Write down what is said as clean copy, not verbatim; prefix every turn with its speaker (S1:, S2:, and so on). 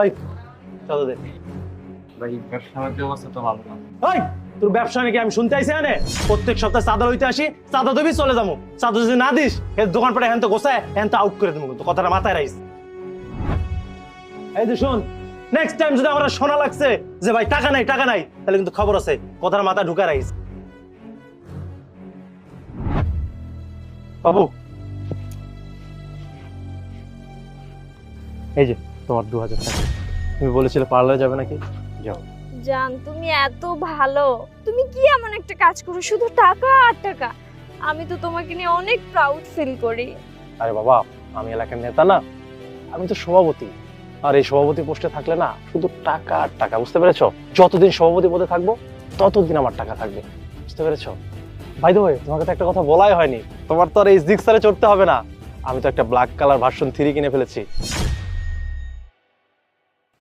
S1: এই চলো দে
S2: ভাই ব্যবসা বাণিজ্যের অবস্থা তো ভালো না।
S1: এই তোর ব্যবসা নাকি আমি শুনতে আইছি আনে প্রত্যেক সপ্তাহে চাঁদা লইতে আসি চাঁদা দিবি চলে যাবো চাঁদা যদি না দিস এর দোকান পাটে হ্যান তো গোসায় হ্যান তো আউট করে দেবো কিন্তু কথাটা মাথায় রাখিস এই যে শোন নেক্সট টাইম যদি আমার শোনা লাগছে যে ভাই টাকা নাই তাহলে কিন্তু খবর আছে কথাটা মাথায় ঢুকা রাখিস বাবু এই যে তোমার 2000 টাকা তুমি বলেছিলে পার্লারে যাবে নাকি যাও
S3: জান তুমি এত ভালো, তুমি কি এমন একটা কাজ করো শুধু টাকা আর টাকা। আমি তো তোমাকে নিয়ে অনেক প্রাউড ফিল করি।
S1: আরে বাবা আমি এলাকার নেতা না, আমি তো সভাপতি। আর এই সভাপতি পোস্টে থাকলে না শুধু টাকা আর টাকা, বুঝতে পেরেছো? যতদিন সভাপতি পদে থাকবো ততদিন আমার টাকা থাকবে, বুঝতে পেরেছো? বাই দ্য ওয়ে তোমাকে তো একটা কথা বলাই হয়নি, তোমার তো আর এই জিক্সারে চড়তে হবে না। আমি তো একটা ব্ল্যাক কালার ভার্সন 3 কিনে ফেলেছি,